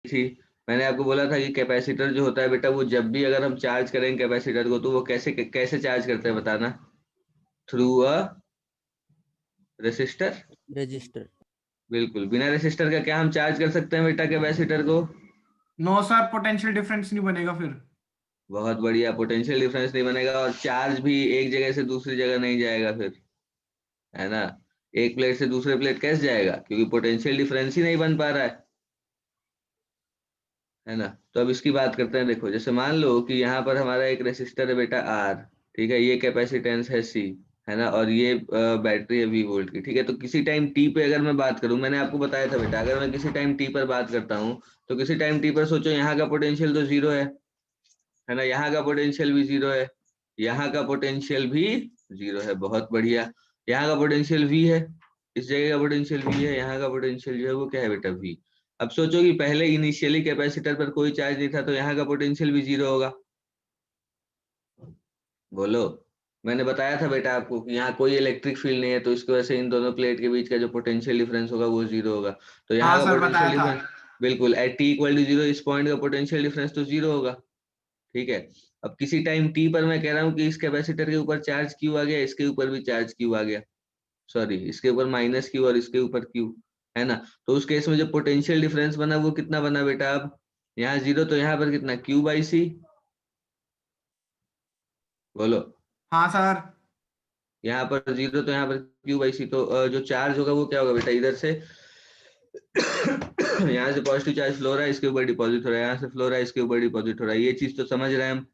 थी, मैंने आपको बोला था कि कैपेसिटर जो होता है बेटा, वो जब भी अगर हम चार्ज करेंगे कैपेसिटर को, तो वो कैसे कैसे चार्ज करते हैं बताना? Through a resistor. रजिस्टर। बिल्कुल, बिना रेसिस्टर का क्या हम चार्ज कर सकते हैं बेटा कैपेसिटर को? नो सर, पोटेंशियल डिफरेंस नहीं बनेगा फिर। बहुत बढ़िया, पोटेंशियल डिफरेंस नहीं बनेगा और चार्ज भी एक जगह से दूसरी जगह नहीं जाएगा फिर, है ना? एक प्लेट से दूसरे प्लेट कैसे जाएगा, क्योंकि पोटेंशियल डिफरेंस ही नहीं बन पा रहा है ना? तो अब इसकी बात करते हैं। देखो, जैसे मान लो कि यहाँ पर हमारा एक रेसिस्टर है बेटा आर, ठीक है, ये कैपेसिटेंस है सी, है ना, और ये बैटरी है वी वोल्ट की, ठीक है। तो किसी टाइम टी पे अगर मैं बात करूं, मैंने आपको बताया था बेटा, अगर मैं किसी टाइम टी पर बात करता हूं, तो किसी टाइम टी पर सोचो यहाँ का पोटेंशियल तो जीरो है ना, यहाँ का पोटेंशियल भी जीरो है, यहाँ का पोटेंशियल भी जीरो है, बहुत बढ़िया। यहाँ का पोटेंशियल वी है, इस जगह का पोटेंशियल वी है, यहाँ का पोटेंशियल जो है वो क्या है बेटा, वी। अब सोचो कि पहले इनिशियली कैपेसिटर पर कोई चार्ज नहीं था, तो यहाँ का पोटेंशियल भी जीरो होगा। बोलो, मैंने बताया था बेटा आपको कि यहाँ कोई इलेक्ट्रिक फील्ड नहीं है, तो इसकी वजह से इन दोनों प्लेट के बीच का जो पोटेंशियल डिफरेंस होगा वो जीरो होगा। तो यहाँ हाँ का सर, पोटेंशियल बताया था। डिफरेंस, बिल्कुल, at T equal to zero इस पॉइंट का पोटेंशियल डिफरेंस तो जीरो होगा, ठीक है। अब किसी टाइम टी पर मैं कह रहा हूँ कि इस कैपेसिटर के ऊपर चार्ज क्यू आ गया, इसके ऊपर भी चार्ज क्यू आ गया, सॉरी, इसके ऊपर माइनस क्यू और इसके ऊपर क्यू, है ना। तो उस केस में जो पोटेंशियल डिफरेंस बना वो कितना बना बेटा? अब यहाँ जीरो, तो यहाँ पर कितना, क्यू बाई सी। बोलो, हाँ सर। यहाँ पर जीरो तो यहाँ पर क्यू बाई सी, तो जो चार्ज होगा वो क्या होगा बेटा, इधर से यहाँ से पॉजिटिव चार्ज फ्लो हो रहा है, इसके ऊपर डिपॉजिट हो रहा है, यहाँ से फ्लो हो रहा है, इसके ऊपर डिपॉजिट हो रहा है। ये चीज तो समझ रहे हैं हम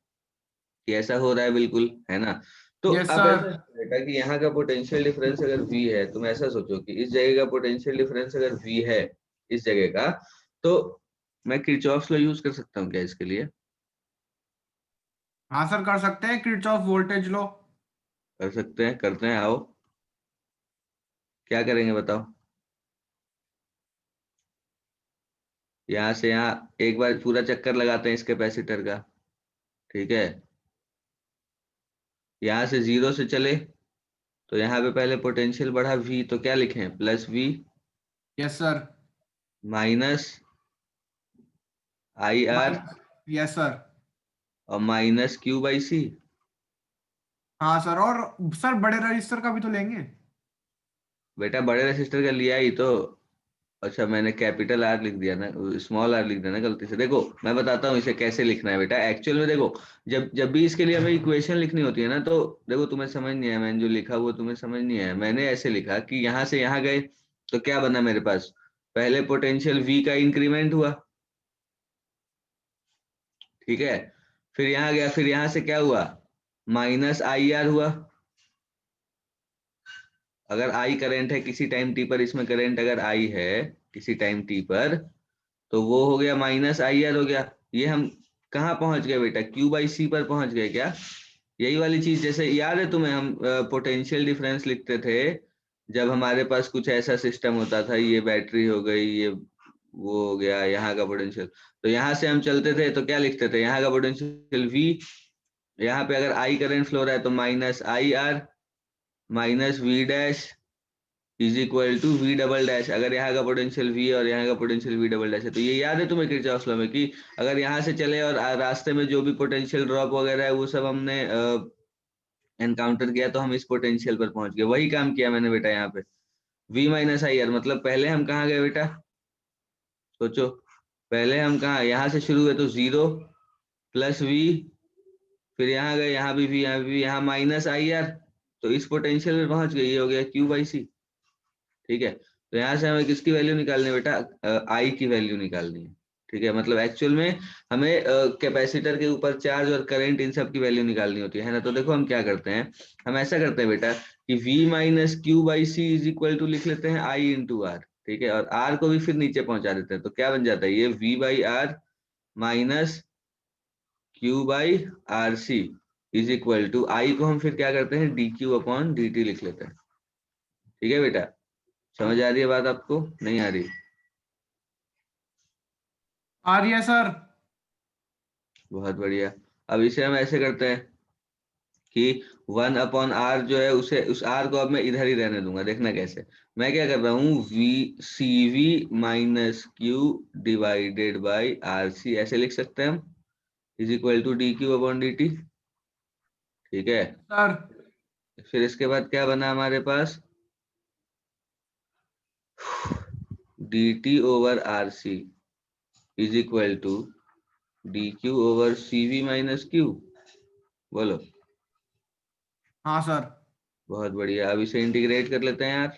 कि ऐसा हो रहा है, बिल्कुल, है ना। तो यस अब सर। ऐसा बेटा कि यहाँ का पोटेंशियल डिफरेंस अगर v है, तुम ऐसा सोचो कि इस जगह का पोटेंशियल डिफरेंस अगर v है, इस जगह का, तो मैं किरचॉफ्स लॉ यूज कर सकता हूँ क्या इसके लिए? हाँ सर, कर सकते हैं, किरचॉफ वोल्टेज लो। कर सकते हैं, करते हैं, आओ। क्या करेंगे बताओ? यहाँ से यहाँ एक बार पूरा चक्कर लगाते हैं इस कैपेसिटर का, ठीक है। यहाँ से जीरो से चले, तो यहाँ पे पहले पोटेंशियल बढ़ा v, तो क्या लिखें, plus v yes sir. Minus I R minus. Yes sir. और माइनस क्यू बाई सी। हाँ सर, और सर बड़े रजिस्टर का भी तो लेंगे। बेटा बड़े रेसिस्टर का लिया ही तो। अच्छा, मैंने कैपिटल आर लिख दिया ना, स्मॉल आर लिख दिया ना गलती से। देखो मैं बताता हूँ इसे कैसे लिखना है बेटा, एक्चुअल में देखो, जब जब भी इसके लिए हमें इक्वेशन लिखनी होती है ना, तो देखो तुम्हें समझ नहीं आया, मैंने जो लिखा वो तुम्हें समझ नहीं आया। मैंने ऐसे लिखा कि यहाँ से यहाँ गए, तो क्या बना मेरे पास, पहले पोटेंशियल v का इंक्रीमेंट हुआ, ठीक है, फिर यहाँ गया, फिर यहाँ से क्या हुआ, माइनस आई आर हुआ। अगर आई करंट है किसी टाइम टी पर, इसमें करंट अगर आई है किसी टाइम टी पर, तो वो हो गया माइनस आई आर हो गया। ये हम कहाँ पहुंच गए बेटा, क्यू बाई सी पर पहुंच गए क्या? यही वाली चीज, जैसे याद है तुम्हें, हम पोटेंशियल डिफरेंस लिखते थे जब हमारे पास कुछ ऐसा सिस्टम होता था, ये बैटरी हो गई, ये वो हो गया, यहाँ का पोटेंशियल, तो यहाँ से हम चलते थे तो क्या लिखते थे, यहाँ का पोटेंशियल v, यहाँ पे अगर आई करंट फ्लो रहा है तो minus I R minus V dash is equal to V double dash. अगर यहाँ का पोटेंशियल v और यहाँ का पोटेंशियल v डबल डैश है, तो ये याद है तुम्हें किरचॉफ लॉ में कि अगर यहाँ से चले और रास्ते में जो भी पोटेंशियल ड्रॉप वगैरह है वो सब हमने एनकाउंटर किया, तो हम इस पोटेंशियल पर पहुंच गए। वही काम किया मैंने बेटा यहाँ पे, v माइनस आई आर, मतलब पहले हम कहाँ गए बेटा, सोचो, पहले हम कहाँ, यहाँ से शुरू हुए तो जीरो प्लस v, फिर यहाँ गए, यहाँ भी v, यहाँ भी v, यहाँ माइनस आई आर, तो इस पोटेंशियल में पहुंच गए, ये हो गया क्यू बाई सी, ठीक है। तो यहाँ से हमें किसकी वैल्यू निकालनी है बेटा, आई की वैल्यू निकालनी है, ठीक है। मतलब एक्चुअल में हमें कैपेसिटर के ऊपर चार्ज और करंट इन सब की वैल्यू निकालनी होती है ना। तो देखो हम क्या करते हैं, हम ऐसा करते हैं बेटा कि v minus Q by C is equal to लिख लेते हैं आई इंटू आर, ठीक है, और r को भी फिर नीचे पहुंचा देते हैं, तो क्या बन जाता है ये v by R minus Q by R C is equal to I को हम फिर क्या करते हैं, D Q upon D T लिख लेते हैं, ठीक है बेटा। समझ आ रही है बात आपको, नहीं आ रही? आ रही है सर। बहुत बढ़िया। अब इसे हम ऐसे करते हैं कि 1/r जो है उसे उस r को अब मैं इधर ही रहने दूंगा। देखना कैसे, मैं क्या कर रहा हूँ, CV minus Q divided by RC ऐसे लिख सकते हैं हम, इज इक्वल टू dQ/dt। ठीक है, सर। फिर इसके बाद क्या बना हमारे पास, DT/RC is equal to DQ/CV minus Q. बोलो। हाँ सर। बहुत बढ़िया, अब इसे इंटीग्रेट कर लेते हैं यार।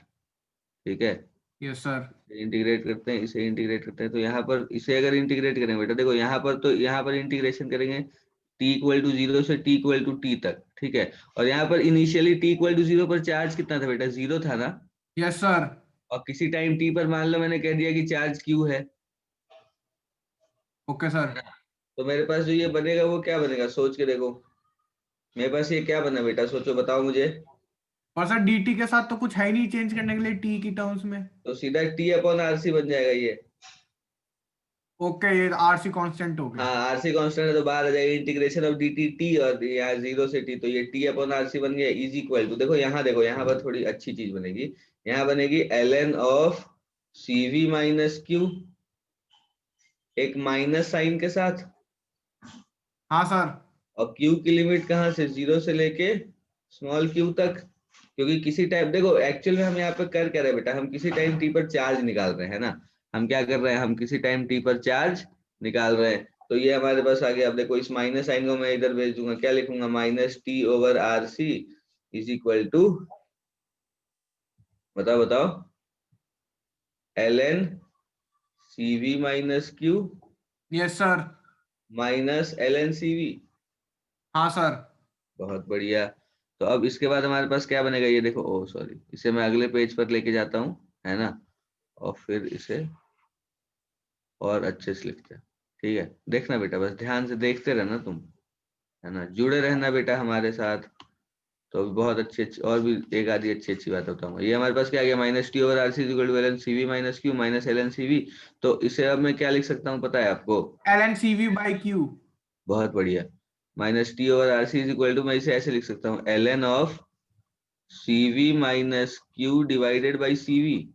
ठीक है, यस सर। इंटीग्रेट करते हैं, इसे इंटीग्रेट करते हैं। तो यहाँ पर इसे अगर इंटीग्रेट करेंगे बेटा, देखो यहाँ पर, तो यहाँ पर इंटीग्रेशन करेंगे t=0 से t=t तक। ठीक है, और यहाँ पर इनिशियली t=0 पर चार्ज कितना था बेटा, 0 था ना। Yes sir. और किसी टाइम t पर मान लो मैंने कह दिया कि चार्ज q है ओके सर। है ना। तो मेरे पास जो ये बनेगा वो क्या बनेगा, सोच के देखो। मेरे पास ये क्या बना बेटा, सोचो बताओ मुझे। और सर dt के साथ तो कुछ है ही नहीं चेंज करने के लिए t की टर्म्स में। तो सीधा t/RC बन जाएगा ये। ओके, ये आरसी कांस्टेंट हो हाँ, गया। आरसी कांस्टेंट है तो बाहर आ जाएगा इंटीग्रेशन ऑफ dt t, और यहाँ 0 से t, तो ये t/RC बन गया इज इक्वल टू, देखो यहाँ, देखो यहाँ पर थोड़ी अच्छी चीज बनेगी। यहाँ बनेगी ln of CV minus Q, एक माइनस साइन के साथ। हाँ सर। और क्यू की लिमिट कहाँ से, 0 से लेके स्मॉल क्यू तक। क्योंकि किसी टाइम, देखो एक्चुअल में हम यहाँ पे कर क्या रहे हैं बेटा, हम किसी टाइम टी पर चार्ज निकाल रहे हैं ना। हम क्या कर रहे हैं, हम किसी टाइम टी पर चार्ज निकाल रहे हैं। तो ये हमारे पास आ गया। अब देखो इस माइनस साइन को मैं इधर भेज दूंगा, क्या लिखूंगा, -T/RC इज इक्वल टू, बताओ बताओ, ln CV minus Q yes sir. Minus ln CV। हाँ सर। बहुत बढ़िया। तो अब इसके बाद हमारे पास क्या बनेगा, ये देखो, ओ सॉरी, इसे मैं अगले पेज पर लेके जाता हूँ, है ना। और फिर इसे और अच्छे से लिखते हैं। ठीक है, देखना बेटा, बस ध्यान से देखते रहना तुम, है ना, जुड़े रहना बेटा हमारे साथ। तो अभी बहुत अच्छी अच्छी और भी एक आधी अच्छी अच्छी बात बताऊंगा। ये हमारे पास क्या आ गया, -T/RC is equal to ln CV minus Q minus ln CV। तो इसे अब मैं क्या लिख सकता हूँ पता है आपको। ln cv by q। बहुत बढ़िया, -T/RC इज इक्वल टू, मैं इसे ऐसे लिख सकता हूँ, ln of CV minus Q divided by CV।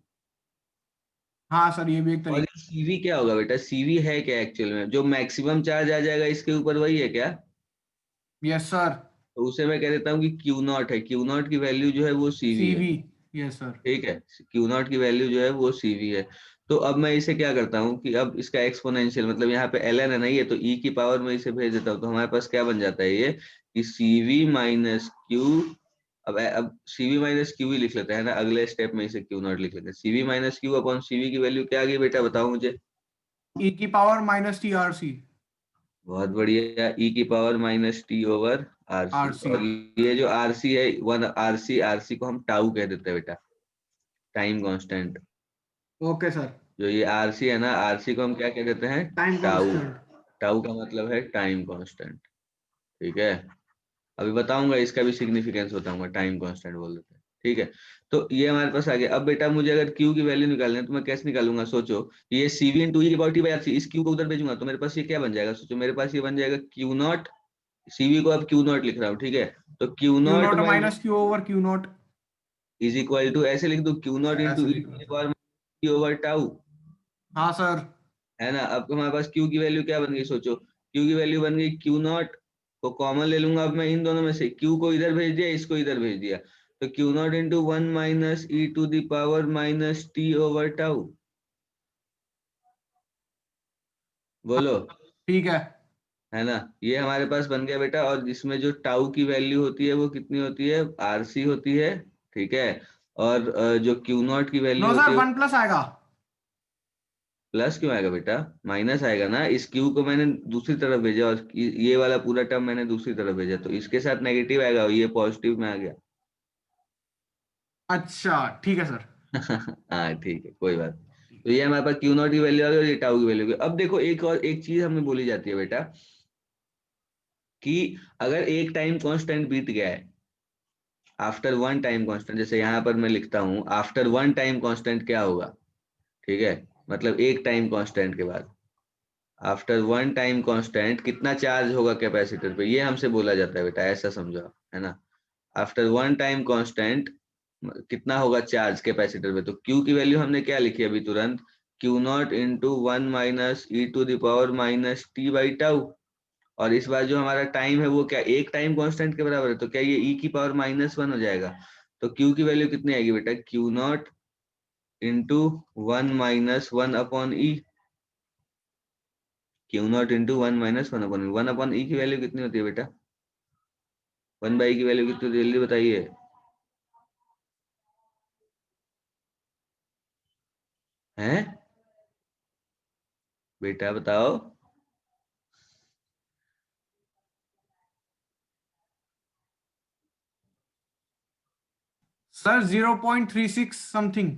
हाँ सर, ये भी एक और तरीका। ये CV क्या होगा बेटा, CV है क्या एक्चुअल में, जो मैक्सिमम चार्ज आ जाएगा इसके ऊपर, वही है क्या। Yes sir. तो उसे मैं कह देता हूँ कि Q0 है, Q0 की वैल्यू जो है वो CV है। cv। Yes sir. ठीक है, Q0 की वैल्यू जो है वो CV है। तो अब मैं इसे क्या करता हूँ कि अब इसका एक्सपोनेंशियल, मतलब यहाँ पे ln है ना, ये तो e की पावर में इसे भेज देता हूँ। तो हमारे पास क्या बन जाता है ये, कि CV माइनस क्यू, अब CV माइनस क्यू ही लिख लेते हैं ना, अगले स्टेप में इसे Q0 लिख लेते हैं। CV minus Q upon CV की वैल्यू क्या आ गई बेटा, बताओ मुझे। e की power minus T R C. बहुत बढ़िया, e⁻t/RC। R C. और ये जो RC है, 1 RC को हम टाउ कह देते हैं बेटा, टाइम कांस्टेंट। Okay sir. जो ये RC है ना, RC को हम क्या कह देते हैं, टाइम टाउ। कांस्टेंट। टाउ का मतलब है टाइम कांस्टेंट। ठीक है, अभी बताऊंगा, इसका भी सिग्निफिकेंस बताऊंगा, टाइम कांस्टेंट बोल देते हैं। ठीक है, तो ये हमारे पास आ गया। अब बेटा मुझे अगर Q की वैल्यू निकालनी है तो मैं कैसे निकालूंगा, सोचो। ये CV इंटू e⁻t/RC, इस Q को उधर भेजूंगा तो मेरे पास ये क्या बन जाएगा, सोचो, मेरे पास ये बन जाएगा Q0। CV को अब Q0 लिख रहा हूँ, ठीक है। तो Q Q0 not minus minus Q over Q not. Is equal to, ऐसे लिख दो, Q0 इंटू ऐसे लिखा सर। e⁻t/टाउ। हाँ सर। है ना। अब हमारे पास Q की वैल्यू क्या बन गई, सोचो। Q की वैल्यू बन गई Q0, को कॉमन ले लूंगा अब मैं इन दोनों में से, Q को इधर भेज दिया, इसको इधर भेज दिया। तो Q0 इंटू 1 माइनस e⁻−t/टाउ। हाँ, बोलो। ठीक है। है ना, ये हमारे पास बन गया बेटा। और जिसमें जो टाउ की वैल्यू होती है वो कितनी होती है, RC होती है। ठीक है, और जो Q0 की नो वैल्यू होती सर, है, 1+ आएगा। प्लस क्यों आएगा बेटा, माइनस आएगा ना। इस Q को मैंने दूसरी तरफ भेजा, और ये वाला पूरा टर्म मैंने दूसरी तरफ भेजा, तो इसके साथ नेगेटिव आएगा और ये पॉजिटिव में आ गया। अच्छा ठीक है सर। हाँ ठीक है, कोई बात नहीं। तो ये हमारे पास Q0 की वैल्यू आ गई और ये टाउ की वैल्यू आ गई। अब देखो एक और एक चीज हमें बोली जाती है बेटा, कि अगर एक टाइम कांस्टेंट बीत गया है, आफ्टर वन टाइम कांस्टेंट, जैसे यहाँ पर मैं लिखता हूँ आफ्टर वन टाइम कांस्टेंट क्या होगा। ठीक है, मतलब एक टाइम कांस्टेंट के बाद, आफ्टर वन टाइम कांस्टेंट कितना चार्ज होगा कैपेसिटर पे, ये हमसे बोला जाता है बेटा, ऐसा समझो आप, है ना। आफ्टर वन टाइम कांस्टेंट कितना होगा चार्ज कैपेसिटर पे, तो Q की वैल्यू हमने क्या लिखी अभी तुरंत, Q0 इंटू 1 - e⁻ और इस बार जो हमारा टाइम है वो क्या एक टाइम कांस्टेंट के बराबर है, तो क्या ये e⁻−1 हो जाएगा। तो Q की वैल्यू कितनी आएगी बेटा, Q0 into 1 - 1/e, Q0 into 1 - 1/e, 1/e की वैल्यू कितनी होती है बेटा, 1/e की वैल्यू कितनी होती है, जल्दी बताइए। हैं बेटा बताओ। Sir 0.36 something.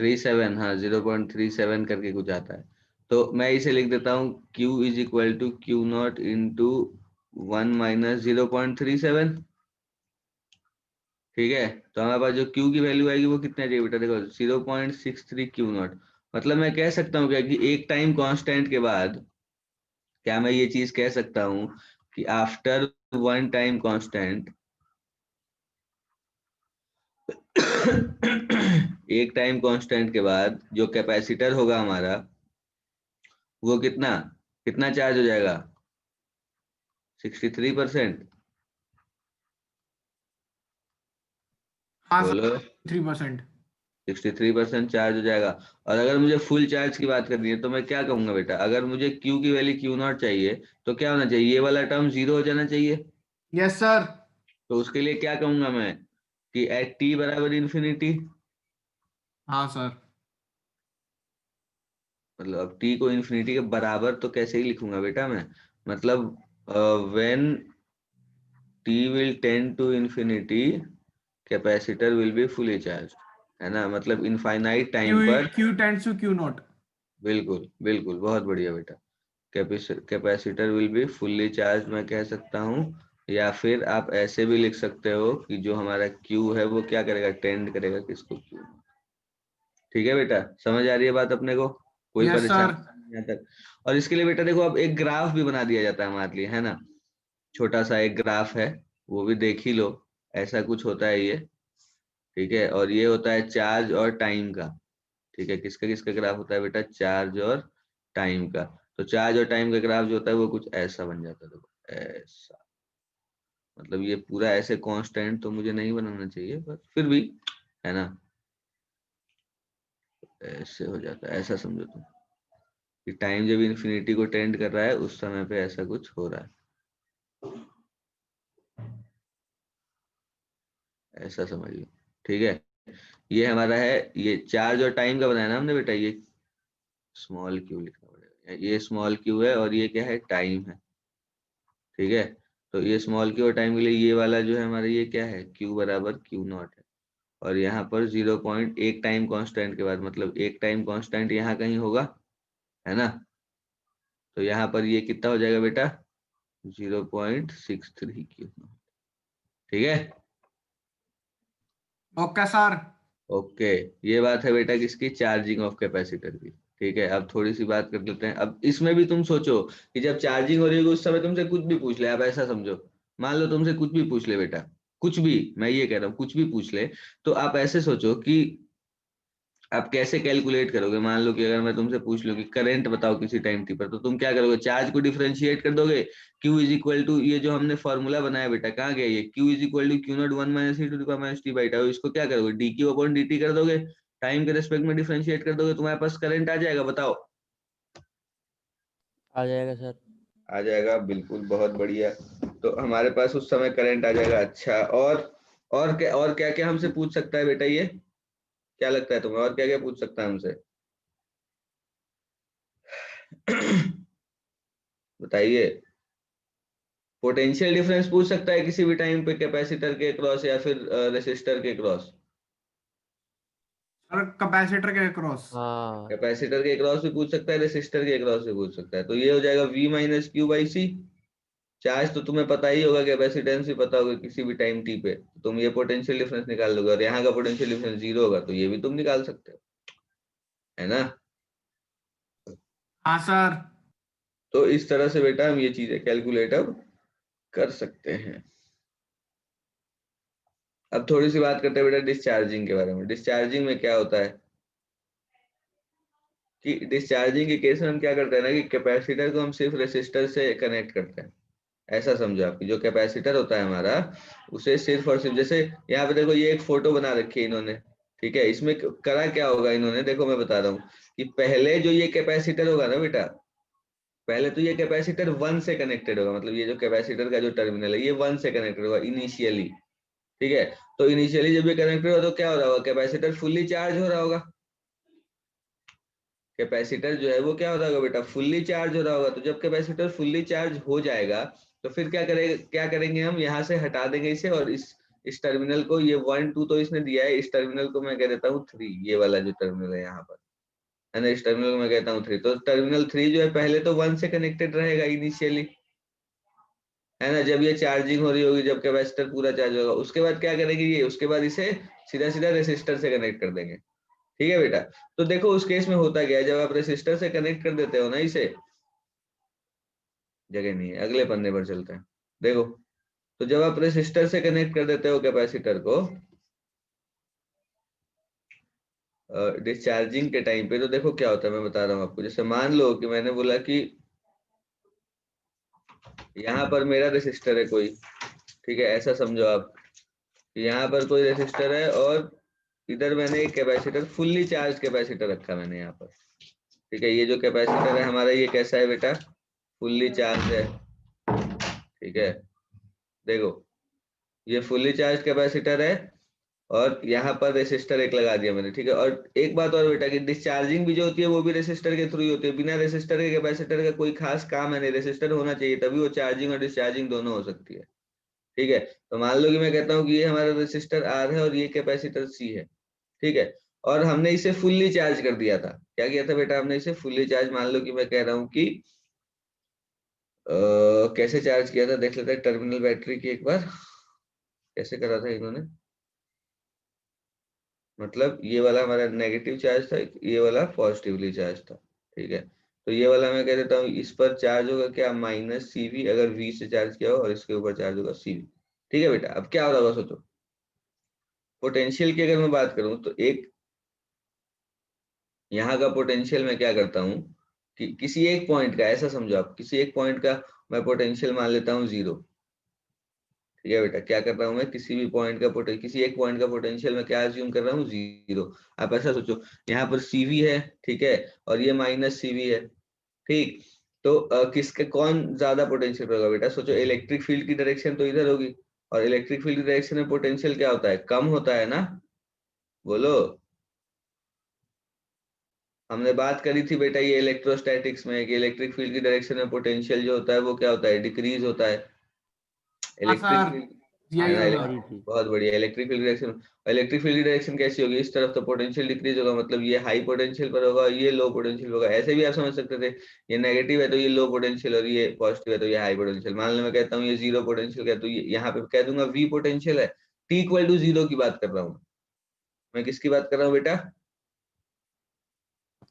37, हाँ 0.37 करके कुछ आता है। तो मैं इसे लिख देता हूँ Q is equal to Q0 into 1 - 0.37। ठीक है, तो हमारे पास जो Q की वैल्यू आएगी वो कितनी आ जाएगी बेटा, देखो 0.63 Q0। मतलब मैं कह सकता हूँ क्या कि एक टाइम कांस्टेंट के बाद क्या मैं ये चीज कह सकता हूँ कि आफ्टर वन टाइम कांस्टेंट एक टाइम कांस्टेंट के बाद जो कैपेसिटर होगा हमारा वो कितना कितना चार्ज हो जाएगा, 63%। हाँ सर, बोलो, 3%। 63% चार्ज हो जाएगा। और अगर मुझे फुल चार्ज की बात करनी है तो मैं क्या कहूंगा बेटा, अगर मुझे Q की वैल्यू Q0 चाहिए तो क्या होना चाहिए, ये वाला टर्म जीरो हो जाना चाहिए। Yes sir. तो उसके लिए क्या कहूंगा मैं कि एट T बराबर इन्फिनिटी, हाँ सर। मतलब अब T को इन्फिनिटी के बराबर तो कैसे ही लिखूंगा बेटा मैं, मतलब when T will tend to infinity capacitor will be fully charge, है ना, मतलब इनफाइनाइट क्यू टाइम पर। Q tends to Q not. बिल्कुल बिल्कुल, बहुत बढ़िया बेटा। Capacitor will be fully charge मैं कह सकता हूँ, या फिर आप ऐसे भी लिख सकते हो कि जो हमारा Q है वो क्या करेगा, टेंड करेगा किसको, Q। ठीक है बेटा, समझ आ रही है बात अपने को, कोई यस सर। परेशानी यहाँ तक। और इसके लिए बेटा देखो अब एक ग्राफ भी बना दिया जाता है हमारे लिए, है ना, छोटा सा एक ग्राफ है, वो भी देख ही लो। ऐसा कुछ होता है ये, ठीक है, और ये होता है चार्ज और टाइम का। ठीक है, किसका किसका ग्राफ होता है बेटा, चार्ज और टाइम का। तो चार्ज और टाइम का ग्राफ जो होता है वो कुछ ऐसा बन जाता है, देखो ऐसा। मतलब ये पूरा ऐसे कांस्टेंट तो मुझे नहीं बनाना चाहिए, पर फिर भी, है ना, ऐसे हो जाता है, ऐसा समझो तुम कि टाइम जब इन्फिनिटी को टेंड कर रहा है उस समय पे ऐसा कुछ हो रहा है, ऐसा समझ लो। ठीक है, ये हमारा है, ये चार्ज और टाइम का बनाया ना हमने बेटा, ये स्मॉल क्यू लिखना पड़ेगा, ये स्मॉल क्यू है और ये क्या है, टाइम है। ठीक है, तो ये स्मॉल क्यू और टाइम के लिए ये वाला जो है हमारा ये क्या है, Q बराबर Q0 है। और यहाँ पर 0.1 टाइम कांस्टेंट के बाद, मतलब एक टाइम कांस्टेंट यहाँ कहीं होगा, है ना, तो यहाँ पर ये कितना हो जाएगा बेटा, 0.63 Q0। ठीक है, ओके सर। ओके। ये बात है बेटा किसकी, चार्जिंग ऑफ कैपेसिटर की। ठीक है, अब थोड़ी सी बात कर लेते हैं, अब इसमें भी तुम सोचो कि जब चार्जिंग हो रही होगी उस समय तुमसे कुछ भी पूछ ले, आप ऐसा समझो, मान लो तुमसे कुछ भी पूछ ले बेटा, कुछ भी, मैं ये कह रहा हूँ कुछ भी पूछ ले, तो आप ऐसे सोचो कि आप कैसे कैलकुलेट करोगे। मान लो कि अगर मैं तुमसे पूछ लूं कि करंट बताओ किसी टाइम टी पर, तो तुम क्या करोगे, चार्ज को डिफरेंशिएट कर दोगे। Q इज इक्वल टू, ये जो हमने फॉर्मूला बनाया बेटा कहाँ गया ये, Q is equal to Q0 1 - e⁻t/τ, इसको क्या करोगे, dq/dt कर दोगे, टाइम के रेस्पेक्ट में डिफरेंशिएट कर दोगे, तुम्हारे पास करंट आ जाएगा, बताओ। आ जाएगा सर। आ जाएगा, बिल्कुल, बहुत बढ़िया। तो हमारे पास उस समय करंट आ जाएगा। अच्छा, और क्या क्या हमसे पूछ सकता है बेटा ये, क्या लगता है तुम्हें और क्या क्या पूछ सकता है हमसे बताइए। पोटेंशियल डिफरेंस पूछ सकता है किसी भी टाइम पे कैपेसिटर के क्रॉस या फिर रेसिस्टर के क्रॉस। सर कैपेसिटर के क्रॉस। हाँ। कैपेसिटर के क्रॉस भी पूछ सकता है, रेसिस्टर के क्रॉस भी पूछ सकता है। तो ये हो जाएगा V - Q/C। चार्ज तो तुम्हें पता ही होगा, कैपेसिटेंस भी पता होगा किसी भी टाइम टी पे, तो तुम ये पोटेंशियल डिफरेंस निकाल लोगे, और यहाँ का पोटेंशियल डिफरेंस जीरो होगा तो ये भी तुम निकाल सकते हो, है ना। हाँ सर। तो इस तरह से बेटा हम ये चीजें कैलकुलेट अब कर सकते हैं। अब थोड़ी सी बात करते हैं बेटा डिस्चार्जिंग के बारे में। डिस्चार्जिंग में क्या होता है कि डिस्चार्जिंग के केस में हम क्या करते हैं ना कि कैपेसिटर को हम सिर्फ रेसिस्टर से कनेक्ट करते हैं। ऐसा समझो आपकी जो कैपेसिटर होता है हमारा उसे सिर्फ और सिर्फ, जैसे यहाँ पे देखो ये एक फोटो बना रखी है इन्होंने, ठीक है। इसमें करा क्या होगा इन्होंने, देखो मैं बता रहा हूँ कि पहले जो ये कैपेसिटर होगा ना बेटा, पहले तो ये कैपेसिटर 1 से कनेक्टेड होगा, मतलब ये जो कैपेसिटर का जो टर्मिनल है ये 1 से कनेक्टेड होगा इनिशियली, ठीक है। तो इनिशियली जब ये कनेक्टेड होगा तो क्या हो रहा होगा, कैपेसिटर फुल्ली चार्ज हो रहा होगा। कैपेसिटर जो है वो क्या हो रहा होगा बेटा, फुल्ली चार्ज हो रहा होगा। तो जब कैपेसिटर फुल्ली चार्ज हो जाएगा तो फिर क्या करेंगे हम, यहाँ से हटा देंगे इसे, और इस टर्मिनल को, ये 1 2 तो इसने दिया है, इस टर्मिनल को मैं कह देता हूँ 3, ये वाला जो टर्मिनल है यहाँ पर, है ना, इस टर्मिनल को मैं कहता हूँ 3। तो टर्मिनल 3 जो है पहले तो 1 से कनेक्टेड रहेगा इनिशियली, है ना, जब ये चार्जिंग हो रही होगी, जब कैपेसिटर पूरा चार्ज होगा। उसके बाद क्या करेंगे ये, उसके बाद इसे सीधा सीधा रेसिस्टर से कनेक्ट कर देंगे, ठीक है बेटा। तो देखो उस केस में होता क्या है, जब आप रेसिस्टर से कनेक्ट कर देते हो ना इसे, जगह नहीं है, अगले पन्ने पर चलते हैं, देखो। तो जब आप रेसिस्टर से कनेक्ट कर देते हो कैपेसिटर को डिस्चार्जिंग के टाइम पे, तो देखो क्या होता है मैं बता रहा हूँ आपको। जैसे मान लो कि मैंने बोला कि यहाँ पर मेरा रेसिस्टर है कोई, ठीक है, ऐसा समझो आप कि यहाँ पर कोई रेसिस्टर है और इधर मैंने एक कैपेसिटर, फुल्ली चार्ज कैपेसिटर रखा मैंने यहाँ पर, ठीक है। ये जो कैपेसिटर है हमारा ये कैसा है बेटा, फुल्ली चार्ज है, ठीक है। देखो ये फुल्ली चार्ज कैपेसिटर है और यहाँ पर रेसिस्टर एक लगा दिया मैंने, ठीक है। और एक बात और बेटा कि डिस्चार्जिंग भी जो होती है वो भी रेसिस्टर के थ्रू ही होती है। बिना रेसिस्टर के कैपेसिटर का कोई खास काम है नहीं, रेसिस्टर होना चाहिए तभी वो चार्जिंग और डिस्चार्जिंग दोनों हो सकती है, ठीक है। तो मान लो कि मैं कहता हूँ कि ये हमारा रेसिस्टर आर है और ये कैपेसिटर सी है, ठीक है। और हमने इसे फुल्ली चार्ज कर दिया था। क्या किया था बेटा, हमने इसे फुल्ली चार्ज, मान लो कि मैं कह रहा हूँ कि कैसे चार्ज किया था देख लेते हैं टर्मिनल बैटरी की एक बार, कैसे करा था इन्होंने। मतलब ये वाला हमारा नेगेटिव चार्ज था, ये वाला पॉजिटिवली चार्ज था, ठीक है। तो ये वाला मैं कह देता हूँ इस पर चार्ज होगा क्या, माइनस CV, अगर V से चार्ज किया हो, और इसके ऊपर चार्ज होगा CV, ठीक है बेटा। अब क्या हो रहा होगा सोचो, पोटेंशियल की अगर मैं बात करूं तो एक यहाँ का पोटेंशियल मैं क्या करता हूँ कि किसी एक पॉइंट का, ऐसा समझो आप, किसी एक पॉइंट का मैं पोटेंशियल मान लेता हूँ 0, ठीक है बेटा। क्या कर रहा हूँ मैं, किसी भी पॉइंट का किसी एक पॉइंट का पोटेंशियल मैं क्या अज्यूम कर रहा हूँ, 0। आप ऐसा सोचो यहाँ पर CV है, ठीक है, और ये माइनस CV है, ठीक। तो किसके कौन ज्यादा पोटेंशियल होगा बेटा, सोचो इलेक्ट्रिक फील्ड की डायरेक्शन तो इधर होगी, और इलेक्ट्रिक फील्ड की डायरेक्शन में पोटेंशियल क्या होता है, कम होता है ना, बोलो। हमने बात करी थी बेटा ये इलेक्ट्रोस्टैटिक्स में कि इलेक्ट्रिक फील्ड की डायरेक्शन में पोटेंशियल जो होता है वो क्या होता है, डिक्रीज होता है। हाँ इलेक्ट्रिक सर, फील्ड, है यही ना, होगा। बहुत बढ़िया। Electric field direction, electric field direction कैसी होगी, इस तरफ तो पोटेंशियल डिक्रीज होगा, मतलब ये हाई पोटेंशियल पर होगा, ये लो पोटेंशियल होगा। ऐसे भी आप समझ सकते थे, ये नेगेटिव है तो ये लो पोटेंशियल, और ये पॉजिटिव है तो ये हाई पोटेंशियल। मान लो मैं कहता हूँ ये 0 पोटेंशियल है तो ये यहाँ पे कह दूंगा V पोटेंशियल है। T=0 की बात कर रहा हूँ मैं, किसकी बात कर रहा हूँ बेटा,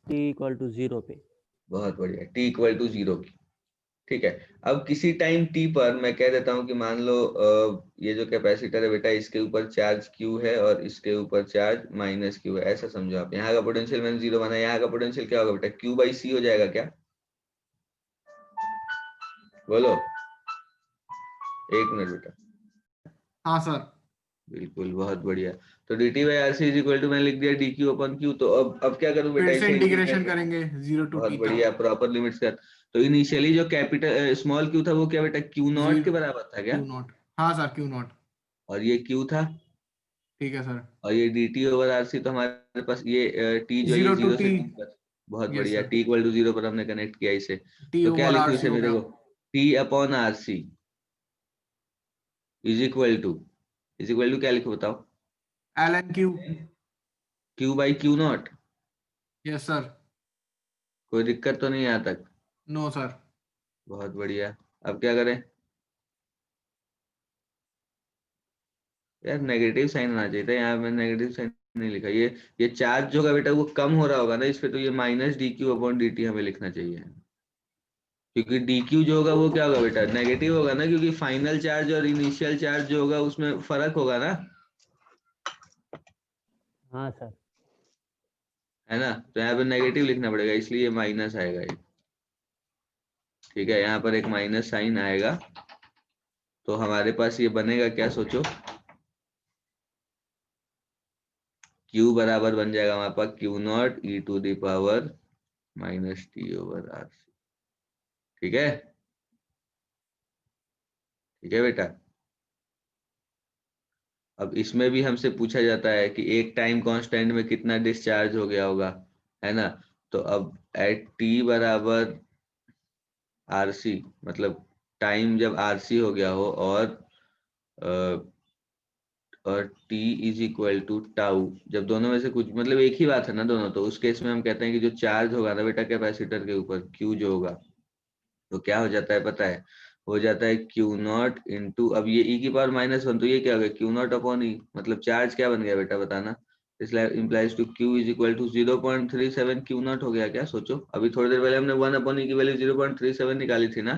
T=0 पे। बहुत बढ़िया, T=0 की, ठीक है। अब किसी टाइम T पर मैं कह देता हूँ कि मान लो ये जो कैपेसिटर है बेटा इसके ऊपर चार्ज Q है और इसके ऊपर चार्ज -Q है, ऐसा समझो आप। यहाँ का पोटेंशियल मैंने 0 माना, यहाँ का पोटेंशियल क्या होगा बेटा, Q/C हो जाएगा क्या, बोलो, एक मिनट बेटा। हाँ सर। बिल्कुल, बहुत बढ़िया। तो dt/RC मैंने लिख दिया dQ/Q। तो अब क्या करूँ बेटा, फिर से इसे इंटीग्रेशन इंटीग्रेट, करेंगे 0 to बहुत T तक। बढ़िया, प्रॉपर लिमिट्स कर। तो इनिशियली जो कैपिटल स्मॉल q था वो क्या बेटा, Q0 के जीरो, बराबर था क्या, Q0। हाँ सर, Q0। और ये Q था, ठीक है सर। और ये dt/RC, तो हमारे पास ये t जो है ये 0 to 0 T। से T पर, बहुत यस बढ़िया, सर। T=0 पर हमने कनेक्ट किया इसे। T तो क्या ओवर लिखूं RC इसे हो मैं, गया। देखो T/RC क्या लिखूं बताओ, LNQ। Q/Q0। Yes sir. कोई दिक्कत तो नहीं है यहाँ तक, नो सर। बहुत बढ़िया। अब क्या करें यार, नेगेटिव साइन आना चाहिए था, यहाँ मैंने नेगेटिव साइन नहीं लिखा। ये चार्ज जो होगा बेटा वो कम हो रहा होगा ना इस पे, तो ये -dQ/dt हमें लिखना चाहिए, क्योंकि dq जो होगा वो क्या होगा बेटा, नेगेटिव होगा ना, क्योंकि फाइनल चार्ज और इनिशियल चार्ज जो होगा उसमें फर्क होगा ना, हाँ सर। है ना। तो यहाँ पे नेगेटिव लिखना पड़ेगा, इसलिए माइनस आएगा ये। ठीक है, यहाँ पर एक माइनस साइन आएगा, तो हमारे पास ये बनेगा क्या, सोचो। Q बराबर बन जाएगा हमारे पास Q0 e⁻ -t/RC। ठीक है, ठीक है बेटा। अब इसमें भी हमसे पूछा जाता है कि एक टाइम कांस्टेंट में कितना डिस्चार्ज हो गया होगा, है ना। तो अब एट t बराबर RC, मतलब टाइम जब RC हो गया हो और t is equal to tau, जब दोनों में से कुछ, मतलब एक ही बात है ना दोनों, तो उस केस में हम कहते हैं कि जो चार्ज होगा ना बेटा कैपेसिटर के ऊपर, Q जो होगा, तो क्या हो जाता है पता है, हो जाता है Q0 इंटू, अब ये e⁻⁻1, तो ये क्या हो गया Q0 अपॉन e, मतलब चार्ज क्या बन गया बेटा बताना। इसलिए implies to Q is equal to 0.37 Q0 हो गया क्या, सोचो। अभी थोड़ी देर पहले हमने 1/e की वैल्यू 0.37 निकाली थी ना,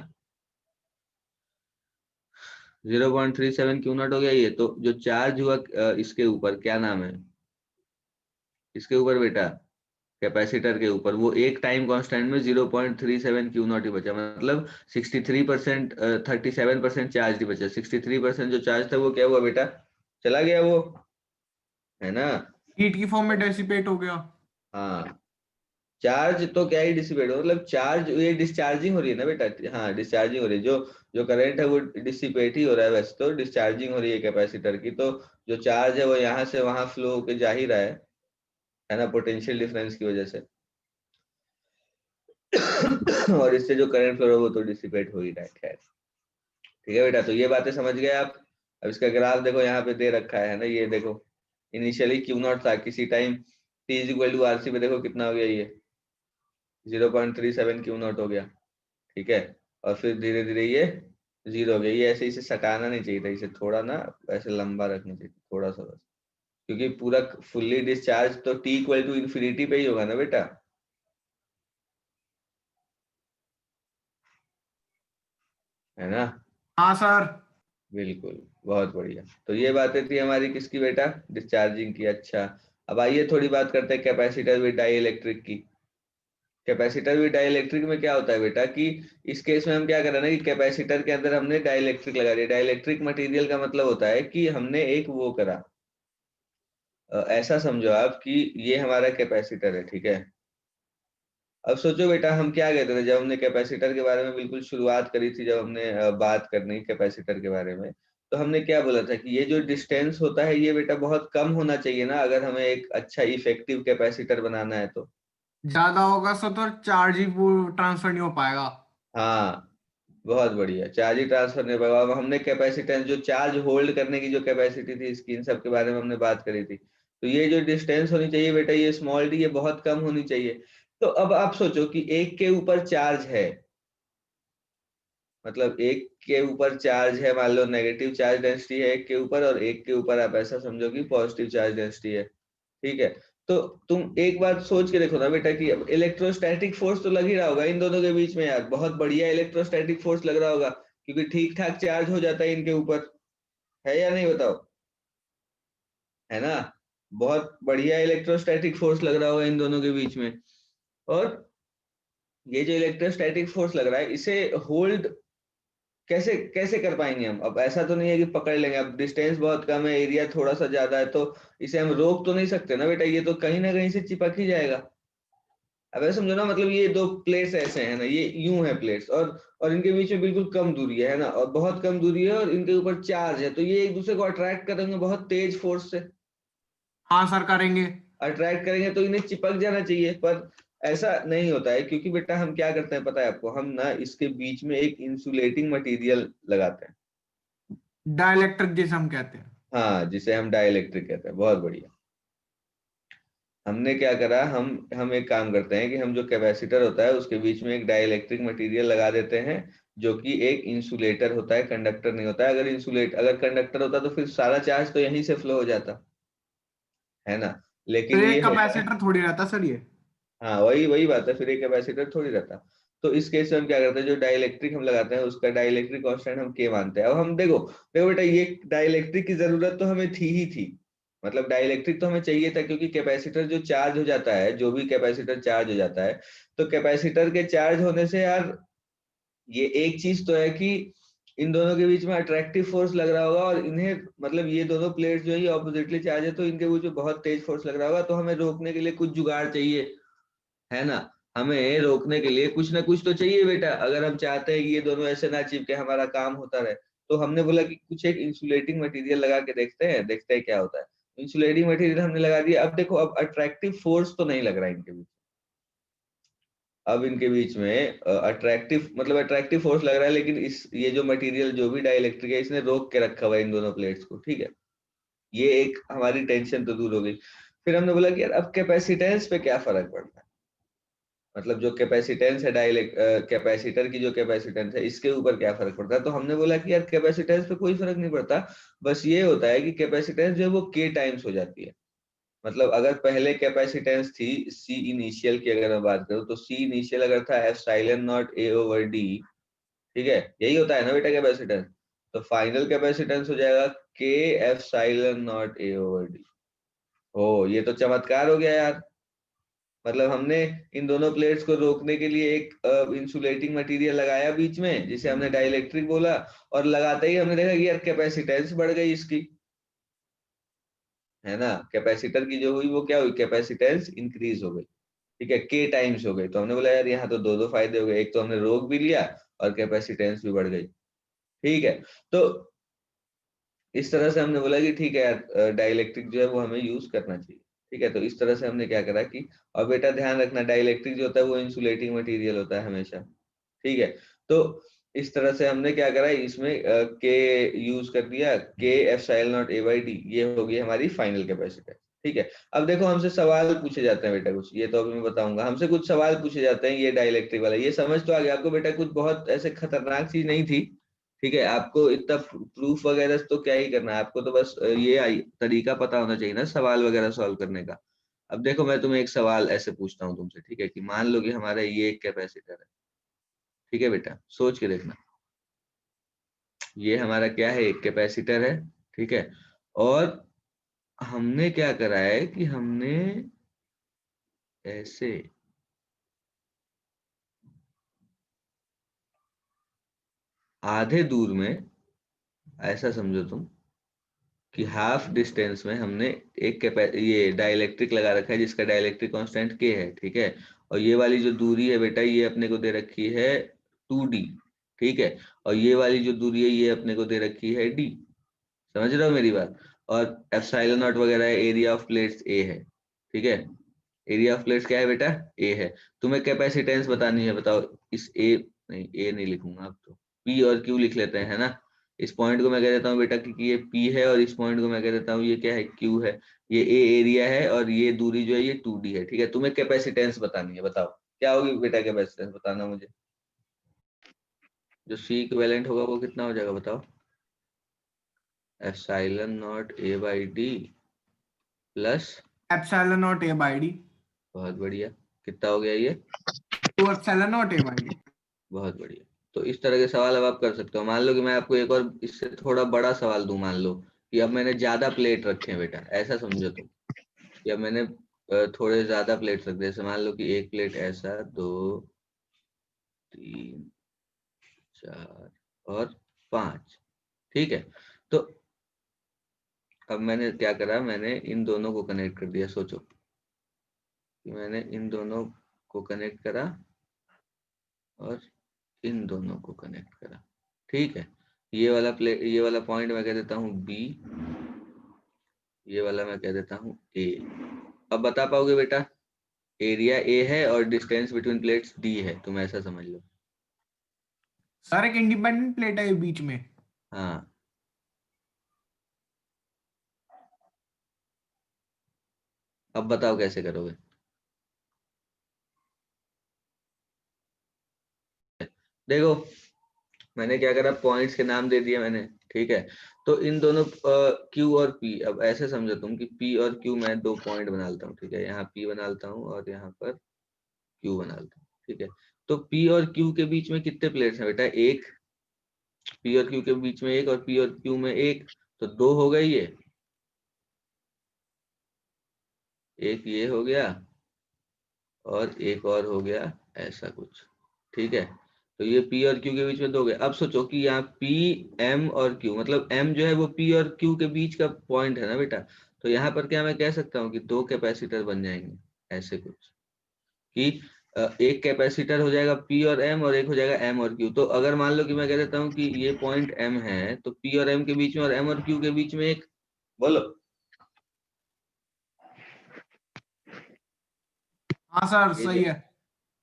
0.37 Q0 हो गया ये। तो जो चार्ज हुआ इसके ऊपर, क्या नाम है इसके ऊपर बेटा, कैपेसिटर के ऊपर, वो एक टाइम कांस्टेंट में 0.37 Q0 ही बचा, मतलब 63%, 37% चार्ज ही बचा। 63% जो चार्ज था वो क्या हुआ बेटा, चला गया वो, है ना। हीट की फॉर्म में डेसिपेट हो गया। हाँ, चार्ज तो क्या ही डिसिपेट हो, मतलब चार्ज ये डिस्चार्जिंग हो रही है ना बेटा, हाँ डिस्चार्जिंग हो रही है, जो जो करंट है वो डिसिपेट ही हो रहा है, वैसे तो डिस्चार्जिंग हो रही है कैपेसिटर की। तो जो चार्ज है वो यहाँ से वहां फ्लो होकर जा ही रहा है ना, पोटेंशियल डिफरेंस की वजह से। और इससे जो करंट फ्लो है वो तो डिसिपेट हो ही रहा है, खैर। ठीक है बेटा, तो ये बातें समझ गए आप। अब इसका ग्राफ देखो यहाँ पे दे रखा है ना, ये देखो इनिशियली Q0 था, किसी time t is equal to RC पे देखो कितना हो गया, ये 0.37 Q0 हो गया। ठीक है, और फिर धीरे धीरे ये 0 हो गया। ये ऐसे इसे सटाना नहीं चाहिए था, इसे थोड़ा ना ऐसे लंबा रखना चाहिए थोड़ा सा बस, क्योंकि पूरा फुल्ली डिस्चार्ज तो t इक्वल टू इन्फिनिटी पे ही होगा ना बेटा, है ना। हाँ सर। बिल्कुल, बहुत बढ़िया। तो ये बातें थी हमारी किसकी बेटा, डिस्चार्जिंग की। अच्छा, अब आइए थोड़ी बात करते हैं कैपेसिटर विद डाई इलेक्ट्रिक की। कैपेसिटर विद डाई इलेक्ट्रिक में क्या होता है बेटा कि इस केस में हम क्या कर रहे हैं ना कि कैपेसिटर के अंदर हमने डाई इलेक्ट्रिक लगा दिया। डाई इलेक्ट्रिक मटीरियल का मतलब होता है कि हमने एक वो करा, ऐसा समझो आप कि ये हमारा कैपेसिटर है, ठीक है। अब सोचो बेटा हम क्या कहते थे जब हमने कैपेसिटर के बारे में बिल्कुल शुरुआत करी थी, जब हमने बात करनी कैपेसिटर के बारे में, तो हमने क्या बोला था कि ये जो डिस्टेंस होता है ये बेटा बहुत कम होना चाहिए ना, अगर हमें एक अच्छा इफेक्टिव कैपेसिटर बनाना है तो। ज्यादा होगा सर तो चार्ज ही वो ट्रांसफर नहीं हो पाएगा। हाँ, बहुत बढ़िया, चार्ज ही ट्रांसफर नहीं होगा। अब हमने कैपेसिटेंस, जो चार्ज होल्ड करने की जो कैपेसिटी थी इसकी, इन सब के बारे में हमने बात करी थी। तो ये जो डिस्टेंस होनी चाहिए बेटा, ये स्मॉल डी, ये बहुत कम होनी चाहिए। तो अब आप सोचो कि एक के ऊपर चार्ज है, मतलब एक के ऊपर चार्ज है, मान लो नेगेटिव चार्ज डेंसिटी है एक के ऊपर, और एक के ऊपर आप ऐसा समझो कि पॉजिटिव चार्ज डेंसिटी है। ठीक है, तो तुम एक बात सोच के देखो ना बेटा कि अब इलेक्ट्रोस्टैटिक फोर्स तो लग ही रहा होगा इन दोनों के बीच में यार, बहुत बढ़िया इलेक्ट्रोस्टैटिक फोर्स लग रहा होगा, क्योंकि ठीक ठाक चार्ज हो जाता है इनके ऊपर, है या नहीं बताओ, है ना। बहुत बढ़िया इलेक्ट्रोस्टैटिक फोर्स लग रहा होगा इन दोनों के बीच में। और ये जो इलेक्ट्रोस्टैटिक फोर्स लग रहा है इसे होल्ड कैसे कैसे कर पाएंगे हम। अब ऐसा तो नहीं है कि पकड़ लेंगे, अब डिस्टेंस बहुत कम है, एरिया थोड़ा सा ज्यादा है, तो इसे हम रोक तो नहीं सकते ना बेटा, ये तो कहीं ना कहीं से चिपक ही जाएगा। अब ऐसे समझो ना, मतलब ये दो प्लेट्स ऐसे हैं ना, ये यूं है प्लेट्स, और इनके बीच में बिल्कुल कम दूरी है ना, और बहुत कम दूरी है, और इनके ऊपर चार्ज है, तो ये एक दूसरे को अट्रैक्ट करेंगे बहुत तेज फोर्स से। हाँ सर करेंगे। अट्रैक्ट करेंगे तो इन्हें चिपक जाना चाहिए, पर ऐसा नहीं होता है, क्योंकि बेटा हम क्या करते हैं पता है आपको, हम ना इसके बीच में एक इंसुलेटिंग मटेरियल लगाते हैं। डाइलेक्ट्रिक जिसे हम कहते हैं। हाँ, जिसे हम डाइलेक्ट्रिक कहते हैं, बहुत बढ़िया। हमने क्या करा, हम एक काम करते हैं कि हम जो कैपेसिटर होता है उसके बीच में एक डाइलेक्ट्रिक मटेरियल लगा देते हैं, जो कि एक इंसुलेटर होता है, कंडक्टर नहीं होता है। अगर कंडक्टर होता तो फिर सारा चार्ज तो यहीं से फ्लो हो जाता, है ना। तो लेकिन ये ये होता है, कैपेसिटर थोड़ी रहता सर ये। हाँ वही वही बात है, फिर एक कैपेसिटर थोड़ी रहता। तो इस केस में हम क्या करते हैं, जो डाइलेक्ट्रिक हम लगाते हैं उसका डाइलेक्ट्रिक कांस्टेंट हम के मानते हैं। अब हम देखो देखो बेटा, ये डाइलेक्ट्रिक की जरूरत तो हमें थी ही थी, मतलब डाइलेक्ट्रिक तो हमें चाहिए था, क्योंकि कैपेसिटर जो चार्ज हो जाता है, जो भी कैपेसिटर चार्ज हो जाता है, तो कैपेसिटर के चार्ज होने से यार ये एक चीज तो है कि इन दोनों के बीच में अट्रैक्टिव फोर्स लग रहा होगा, और इन्हें मतलब ये दोनों प्लेट्स जो है ये ऑपोजिटली चार्ज है, तो इनके बीच में बहुत तेज फोर्स लग रहा होगा, तो हमें रोकने के लिए कुछ जुगाड़ चाहिए, है ना। हमें रोकने के लिए कुछ ना कुछ तो चाहिए बेटा, अगर हम चाहते हैं कि ये दोनों ऐसे ना चिपके, हमारा काम होता रहे, तो हमने बोला कि कुछ एक इंसुलेटिंग मटेरियल लगा के देखते हैं क्या होता है। इंसुलेटिंग मटेरियल हमने लगा दिया। अब देखो, अब अट्रैक्टिव फोर्स तो नहीं लग रहा है इनके बीच, अब इनके बीच में अट्रैक्टिव मतलब अट्रैक्टिव फोर्स लग रहा है, लेकिन इस ये जो मटेरियल जो भी डाइलेक्ट्रिक है इसने रोक के रखा हुआ है इन दोनों प्लेट्स को, ठीक है। ये एक हमारी टेंशन तो दूर हो गई। फिर हमने बोला कि यार अब कैपेसिटेंस पे क्या फर्क पड़ता है, मतलब जो कैपेसिटेंस है कैपेसिटर की जो कैपेसिटेंस है इसके ऊपर क्या फर्क पड़ता है। तो हमने बोला कि यार कैपेसिटेंस पे कोई फर्क नहीं पड़ता, बस ये होता है कि कैपेसिटेंस जो है वो के टाइम्स हो जाती है। मतलब अगर पहले कैपेसिटेंस थी सी इनिशियल की, अगर मैं बात करूं तो सी इनिशियल अगर था epsilon not A over D, ठीक है, यही होता है ना बेटा कैपेसिटेंस। तो फाइनल कैपेसिटेंस हो जाएगा के epsilon not A over D. ओ ये तो चमत्कार हो गया यार, मतलब हमने इन दोनों प्लेट्स को रोकने के लिए एक इंसुलेटिंग मटेरियल लगाया बीच में, जिसे हमने डाइलेक्ट्रिक बोला, और लगाते ही हमने देखा कि यार कैपेसिटेंस बढ़ गई इसकी, है ना। कैपेसिटर की जो हुई वो क्या हुई, कैपेसिटेंस इंक्रीज हो गई, ठीक है, के टाइम्स हो गई। तो हमने बोला यार यहाँ तो दो दो फायदे हो गए, एक तो हमने रोक भी लिया और कैपेसिटेंस भी बढ़ गई, ठीक है। तो इस तरह से हमने बोला कि ठीक है यार डाइलेक्ट्रिक जो है वो हमें यूज करना चाहिए, ठीक है। तो इस तरह से हमने क्या करा कि, और बेटा ध्यान रखना डाइलेक्ट्रिक जो होता है वो इंसुलेटिंग मटेरियल होता है हमेशा, ठीक है। तो इस तरह से हमने क्या करा, इसमें के यूज कर दिया, के epsilon not A by D, ये होगी हमारी फाइनल कैपेसिटेंस, ठीक है। अब देखो हमसे सवाल पूछे जाते हैं बेटा कुछ, ये तो अभी मैं बताऊंगा, हमसे कुछ सवाल पूछे जाते हैं ये डाइलेक्ट्रिक वाला, ये समझ तो आ गया आपको बेटा, कुछ बहुत ऐसे खतरनाक चीज नहीं थी, ठीक है। आपको इतना प्रूफ वगैरह तो क्या ही करना है, आपको तो बस तरीका पता होना चाहिए ना सवाल वगैरह सॉल्व करने का। अब देखो मैं तुम्हें एक सवाल ऐसे पूछता हूँ तुमसे, ठीक है, कि मान लो कि हमारा ये एक कैपेसिटर है, ठीक है बेटा, सोच के देखना, ये हमारा क्या है, एक कैपेसिटर है, ठीक है। और हमने क्या करा है कि हमने ऐसे आधे दूर में, ऐसा समझो तुम कि हाफ डिस्टेंस में हमने एक ये डाइलेक्ट्रिक लगा रखा है जिसका डाइलेक्ट्रिक कांस्टेंट के है, ठीक है। और ये वाली जो दूरी है बेटा ये अपने को दे रखी है 2d, ठीक है। और ये वाली जो दूरी है ये अपने को दे रखी है d, समझ रहे हो मेरी बात। और एप्सिलॉन नॉट वगैरह एरिया ऑफ प्लेट्स ए है, ठीक है। एरिया ऑफ प्लेट्स क्या है बेटा, ए है। तुम्हें कैपेसिटेंस बतानी है, बताओ इस नहीं ए नहीं लिखूंगा अब तो, पी और क्यू लिख लेते हैं, है ना। इस पॉइंट को मैं कह देता हूँ बेटा कि ये पी है, और इस पॉइंट को मैं कह देता हूँ ये क्या है, क्यू है। ये ए एरिया है और ये दूरी जो है ये 2d है, ठीक है। तुम्हें कैपेसिटेंस बतानी है, बताओ क्या होगी बेटा कैपेसिटेंस, बताना मुझे। जो सी इक्विवेलेंट होगा वो कितना हो जाएगा बताओ, epsilon not A by D plus, epsilon not A by D, बहुत बढ़िया, कितना हो गया ये, 2 epsilon not A by D. बहुत बढ़िया। तो इस तरह के सवाल अब आप कर सकते हो। मान लो कि मैं आपको एक और इससे थोड़ा बड़ा सवाल दूं, मान लो कि अब मैंने ज्यादा प्लेट रखे हैं बेटा, ऐसा समझो तुम कि अब मैंने थोड़े ज्यादा प्लेट रख दिए, जैसे मान लो कि एक प्लेट ऐसा, 2 3 4 और 5, ठीक है। तो अब मैंने क्या करा, मैंने इन दोनों को कनेक्ट कर दिया, सोचो कि मैंने इन दोनों को कनेक्ट करा और इन दोनों को कनेक्ट करा, ठीक है। ये वाला पॉइंट मैं कह देता हूँ बी, ये वाला मैं कह देता हूँ ए। अब बता पाओगे बेटा, एरिया ए है और डिस्टेंस बिटवीन प्लेट्स डी है, तुम ऐसा समझ लो। सर एक इंडिपेंडेंट प्लेट है बीच में। हाँ, अब बताओ कैसे करोगे। देखो मैंने क्या करा, पॉइंट्स के नाम दे दिए मैंने, ठीक है। तो इन दोनों Q और P, अब ऐसे समझो तुम कि P और Q मैं दो पॉइंट बना लेता हूँ, ठीक है। यहाँ P बना लेता हूँ और यहाँ पर Q बना लेता हूँ, ठीक है। तो पी और क्यू के बीच में कितने प्लेट्स हैं बेटा? एक। पी और क्यू के बीच में एक और पी और क्यू में एक, तो दो हो गई ये। एक ये हो गया और एक और हो गया, ऐसा कुछ। ठीक है, तो ये P और Q के बीच में दो गए। अब सोचो कि यहाँ P, M और Q, मतलब M जो है वो P और Q के बीच का पॉइंट है ना बेटा। तो यहाँ पर क्या मैं कह सकता हूँ कि दो कैपेसिटर बन जाएंगे, ऐसे कुछ कि एक कैपेसिटर हो जाएगा P और M और एक हो जाएगा M और Q। तो अगर मान लो कि मैं कह देता हूँ कि ये पॉइंट M है, तो P और M के बीच में और M और Q के बीच में एक, बोलो। हाँ सर ये सही है।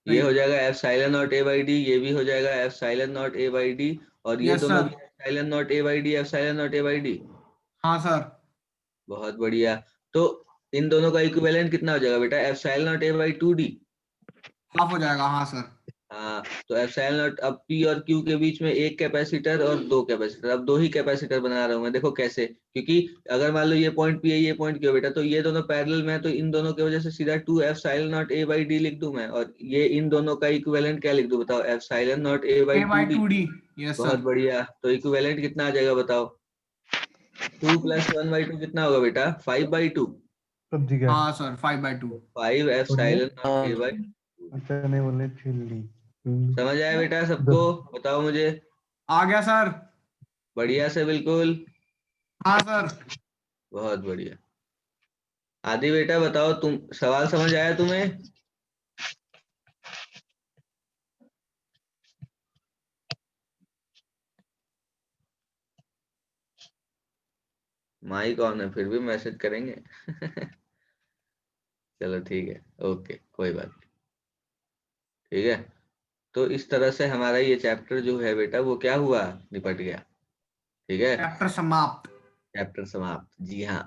ये सही हो है। जाएगा epsilon not A by D, ये भी हो जाएगा epsilon not A by D, और ये यस दोनों सर। भी epsilon not A by D, epsilon not A by D. हाँ सर। बहुत बढ़िया। तो इन दोनों का इक्विवेलेंट कितना हो जाएगा बेटा? Epsilon not A by two D. Half हो जाएगा हाँ सर। हाँ, तो एप्सिलॉन नॉट, अब पी और क्यू के बीच में एक कैपेसिटर और दो कैपेसिटर, अब दो ही कैपेसिटर बना रहा हूँ मैं। देखो कैसे, क्योंकि अगर मान लो ये पॉइंट पी है ये पॉइंट क्यू है बेटा, तो ये दोनों पैरेलल में है, तो इन दोनों की वजह से सीधा two epsilon not A by D लिख दूं मैं, और ये इन दोनों का इक्विवेलेंट क्या लिख दूं बताओ? Epsilon not A by A two by D. Two D. Yes बहुत सर। बढ़िया, तो इक्विवेलेंट कितना आ जाएगा बताओ? Two plus one by two कितना होगा बेटा? Five by two. समझ गया। हाँ सर 5/2। फाइव बोलिए। Epsilon not A by. अच्छा नहीं बोले चिल्ली। समझ आया बेटा सबको? बताओ मुझे। आ गया सर। बढ़िया से, बिल्कुल। हाँ सर। बहुत बढ़िया। आदि बेटा बताओ, तुम सवाल समझ आया तुम्हें? माइक ऑन है फिर भी मैसेज करेंगे। चलो ठीक है, ओके, कोई बात नहीं। ठीक है, तो इस तरह से हमारा ये चैप्टर जो है बेटा वो क्या हुआ, निपट गया। ठीक है, चैप्टर समाप्त। चैप्टर समाप्त, जी हाँ।